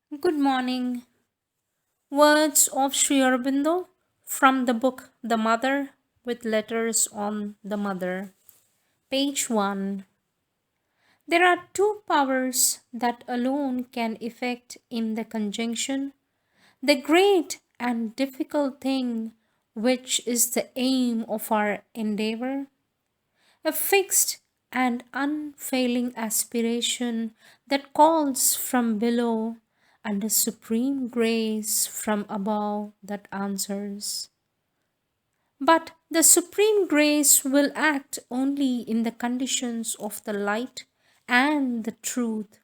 Good morning. Words of Sri Aurobindo from the book The Mother with letters on the Mother. Page 1. There are two powers that alone can effect in the conjunction the great and difficult thing which is the aim of our endeavor, a fixed and unfailing aspiration that calls from below, and a supreme grace from above that answers. But the supreme grace will act only in the conditions of the light and the truth.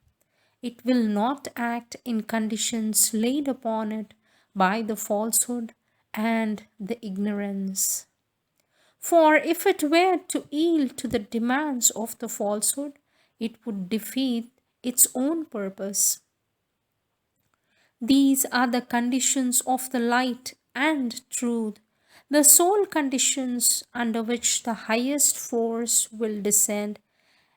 It will not act in conditions laid upon it by the falsehood and the ignorance. For if it were to yield to the demands of the falsehood, it would defeat its own purpose. These are the conditions of the light and truth, the sole conditions under which the highest force will descend,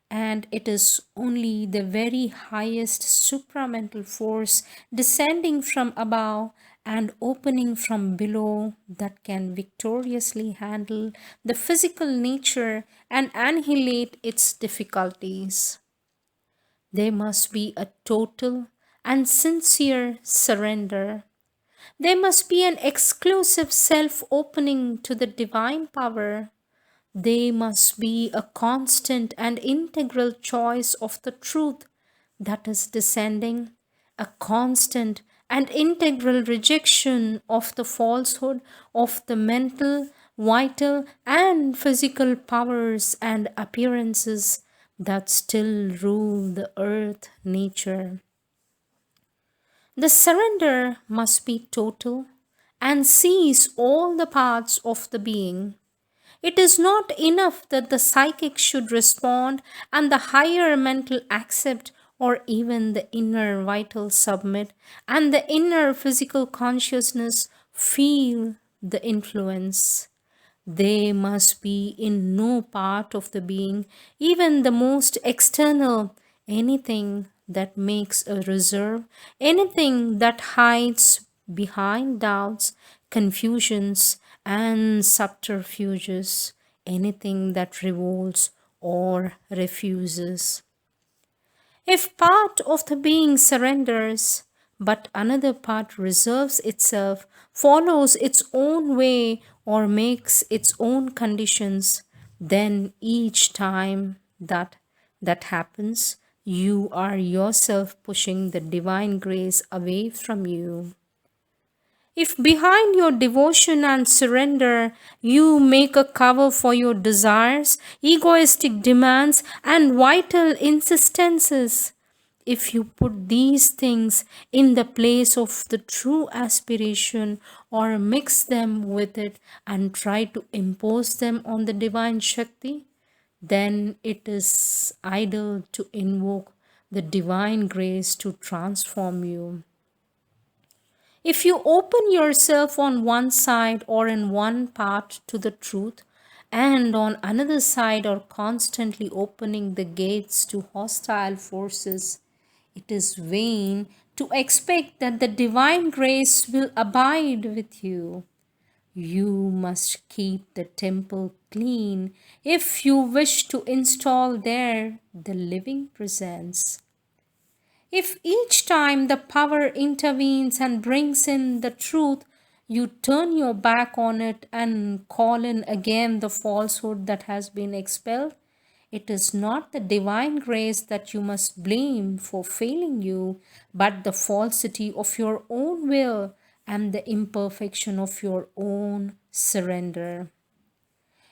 and it is only the very highest supramental force descending from above and opening from below that can victoriously handle the physical nature and annihilate its difficulties. There must be a total and sincere surrender. There must be an exclusive self opening to the divine power. They must be a constant and integral choice of the truth that is descending, a constant and integral rejection of the falsehood of the mental, vital, and physical powers and appearances that still rule the earth nature. The surrender must be total and seize all the parts of the being. It is not enough that the psychic should respond and the higher mental accept, or even the inner vital submit and the inner physical consciousness feel the influence. They must be in no part of the being, even the most external, anything that makes a reserve, anything that hides behind doubts, confusions, and subterfuges, anything that revolts or refuses. If part of the being surrenders, but another part reserves itself, follows its own way, or makes its own conditions, then each time that happens, you are yourself pushing the divine grace away from you. If behind your devotion and surrender you make a cover for your desires, egoistic demands, and vital insistences, if you put these things in the place of the true aspiration or mix them with it and try to impose them on the divine Shakti, then it is idle to invoke the divine grace to transform you. If you open yourself on one side or in one part to the truth, and on another side are constantly opening the gates to hostile forces, it is vain to expect that the divine grace will abide with you. You must keep the temple clean if you wish to install there the living presence. If each time the power intervenes and brings in the truth, you turn your back on it and call in again the falsehood that has been expelled, it is not the divine grace that you must blame for failing you, but the falsity of your own will and the imperfection of your own surrender.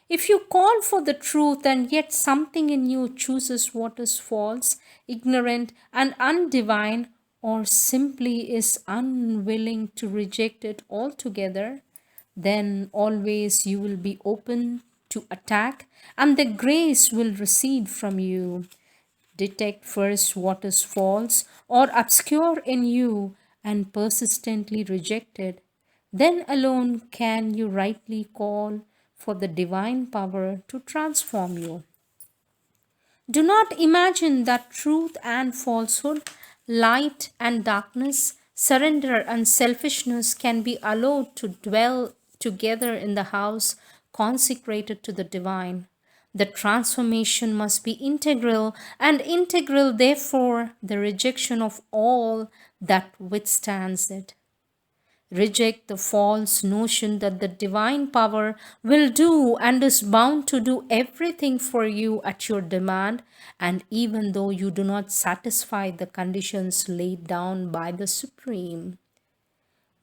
If you call for the truth and yet something in you chooses what is false, ignorant, and undivine, or simply is unwilling to reject it altogether, then always you will be open to attack and the grace will recede from you. Detect first what is false or obscure in you and persistently reject it. Then alone can you rightly call for the divine power to transform you. Do not imagine that truth and falsehood, light and darkness, Surrender and selfishness can be allowed to dwell together in the house consecrated to the divine. The transformation must be integral, and integral, therefore, the rejection of all that withstands it. Reject the false notion that the divine power will do and is bound to do everything for you at your demand, and even though you do not satisfy the conditions laid down by the Supreme.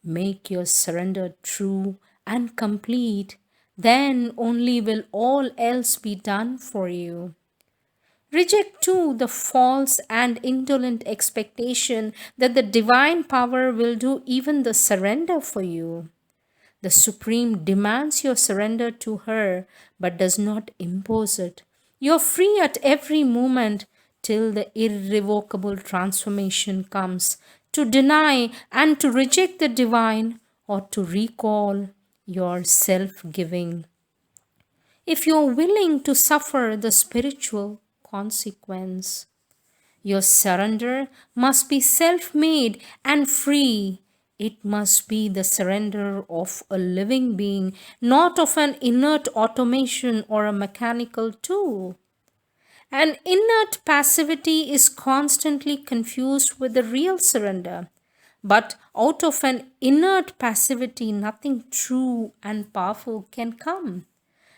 Make your surrender true and complete, then only will all else be done for you. Reject too the false and indolent expectation that the divine power will do even the surrender for you. The Supreme demands your surrender to her but does not impose it. You are free at every moment till the irrevocable transformation comes to deny and to reject the divine or to recall your self giving. If you are willing to suffer the spiritual consequence, your surrender must be self made and free. It must be the surrender of a living being, not of an inert automation or a mechanical tool. An inert passivity is constantly confused with the real surrender. But out of an inert passivity, nothing true and powerful can come.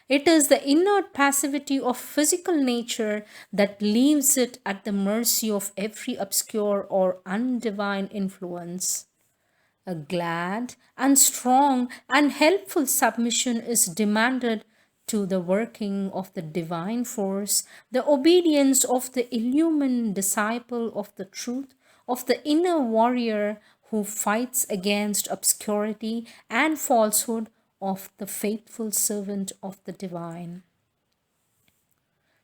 It is the inert passivity of physical nature that leaves it at the mercy of every obscure or undivine influence. A glad and strong and helpful submission is demanded to the working of the divine force, the obedience of the illumined disciple of the truth, of the inner warrior who fights against obscurity and falsehood, of the faithful servant of the divine.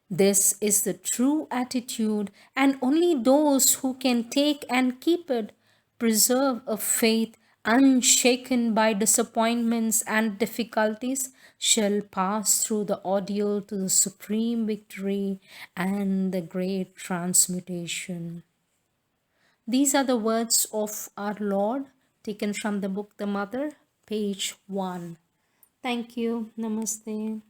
This is the true attitude, and only those who can take and keep it preserve a faith unshaken by disappointments and difficulties shall pass through the ordeal to the supreme victory and the great transmutation. These are the words of our Lord taken from the book The Mother, page 1. Thank you. Namaste.